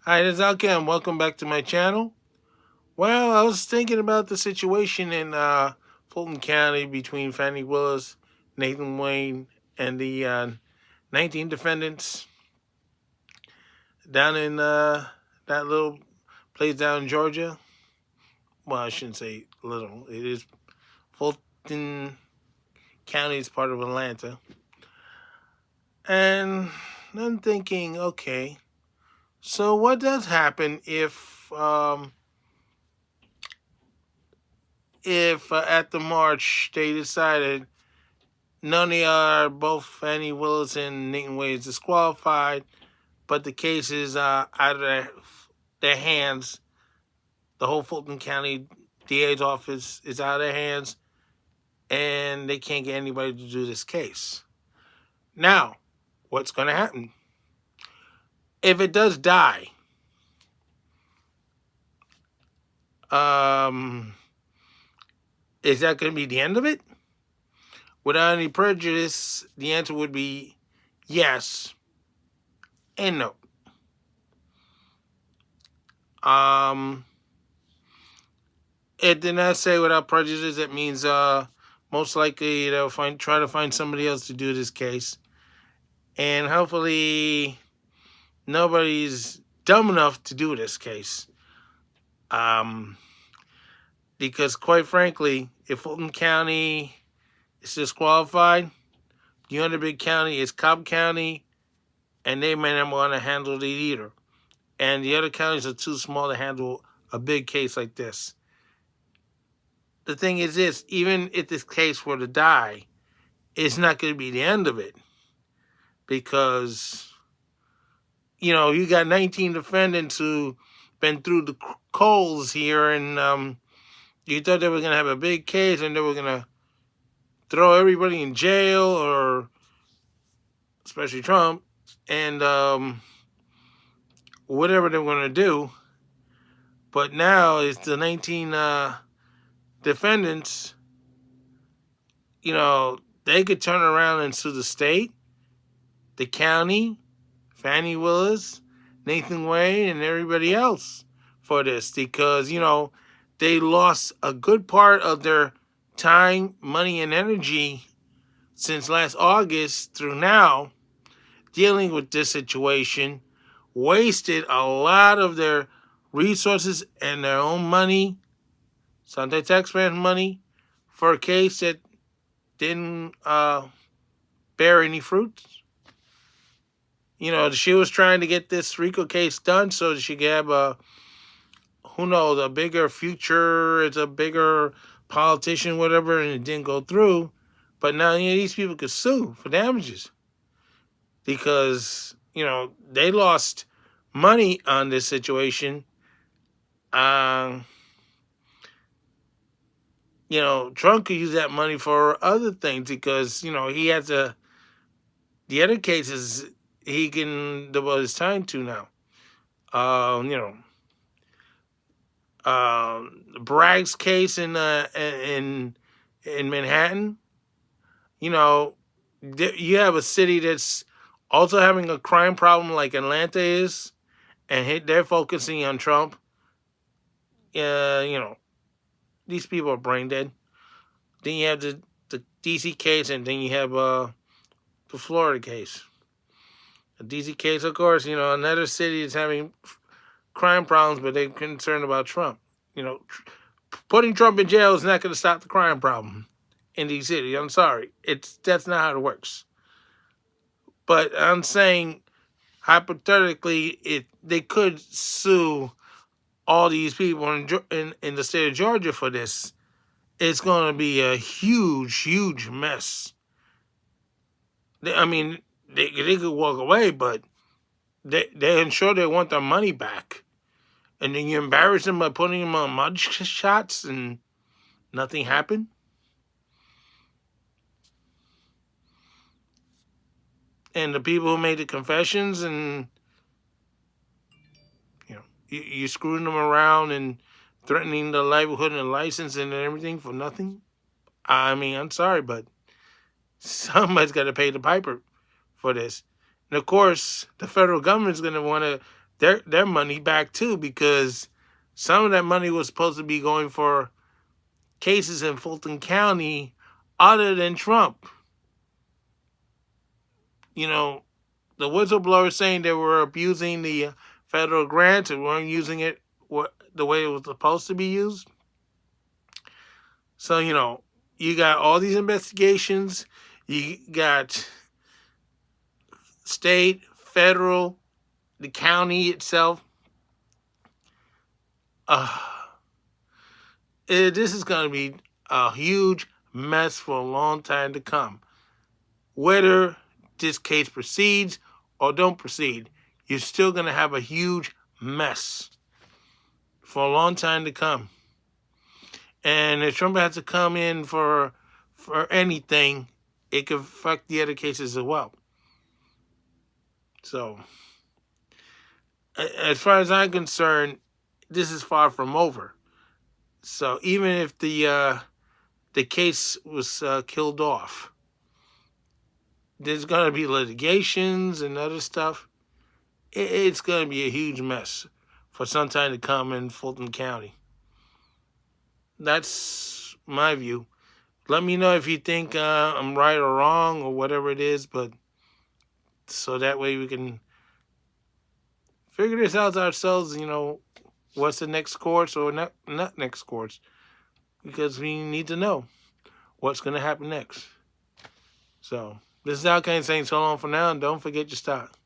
Hi, this is Alcam. Welcome back to my channel. Well, I was thinking about the situation in Fulton County between Fannie Willis, Nathan Wayne, and the 19 defendants down in that little place down in Georgia. Well, I shouldn't say little. It is Fulton County is part of Atlanta. And I'm thinking, okay, so what does happen if at the march they decided none of both Fannie Willis and Nathan Wade is disqualified, but the case is out of their hands. The whole Fulton County DA's office is out of their hands, and they can't get anybody to do this case. Now, what's going to happen? If it does die, is that going to be the end of it? Without any prejudice, the answer would be yes and no. It did not say without prejudice. It means most likely they'll try to find somebody else to do this case, and hopefully nobody's dumb enough to do this case. Because quite frankly, if Fulton County is disqualified, the other big county is Cobb County, and they may not want to handle it either. And the other counties are too small to handle a big case like this. The thing is this, even if this case were to die, it's not going to be the end of it. Because, you got 19 defendants who been through the coals here, and you thought they were going to have a big case and they were going to throw everybody in jail, or especially Trump, and whatever they were going to do. But now it's the 19 defendants, they could turn around and sue the state, the county, Fannie Willis, Nathan Wayne, and everybody else for this because, they lost a good part of their time, money, and energy since last August through now dealing with this situation, wasted a lot of their resources and their own money, sometimes taxpayers' money, for a case that didn't bear any fruits. She was trying to get this RICO case done so she could have a bigger future as a bigger politician, whatever, and it didn't go through. But now, these people could sue for damages because, they lost money on this situation. Trump could use that money for other things because, he has the other cases he can devote his time to now. Bragg's case in Manhattan. You have a city that's also having a crime problem like Atlanta is, and they're focusing on Trump. These people are brain dead. Then you have the DC case, and then you have the Florida case. The DC case, of course, another city is having crime problems, but they're concerned about Trump. Putting Trump in jail is not going to stop the crime problem in these cities. I'm sorry. That's not how it works. But I'm saying, hypothetically, they could sue all these people in the state of Georgia for this. It's going to be a huge, huge mess. They could walk away, but they're sure they want their money back. And then you embarrass them by putting them on mud shots and nothing happened. And the people who made the confessions, and you're screwing them around and threatening the livelihood and license and everything for nothing. I'm sorry, but somebody's got to pay the piper for this. And of course, the federal government's going to want to their money back too, because some of that money was supposed to be going for cases in Fulton County other than Trump. You know, the whistleblowers saying they were abusing the federal grants and weren't using it the way it was supposed to be used. So, you got all these investigations. You got state, federal, the county itself. This is going to be a huge mess for a long time to come. Whether this case proceeds or don't proceed, you're still going to have a huge mess for a long time to come. And if Trump has to come in for anything, it could affect the other cases as well. So, as far as I'm concerned, this is far from over. So even if the case was killed off, there's going to be litigations and other stuff. It's going to be a huge mess for some time to come in Fulton County. That's my view. Let me know if you think I'm right or wrong or whatever it is, but so that way we can figure this out ourselves, what's the next course or not next course, because we need to know what's going to happen next. So, this is Al Kane saying so long for now, and don't forget your stock.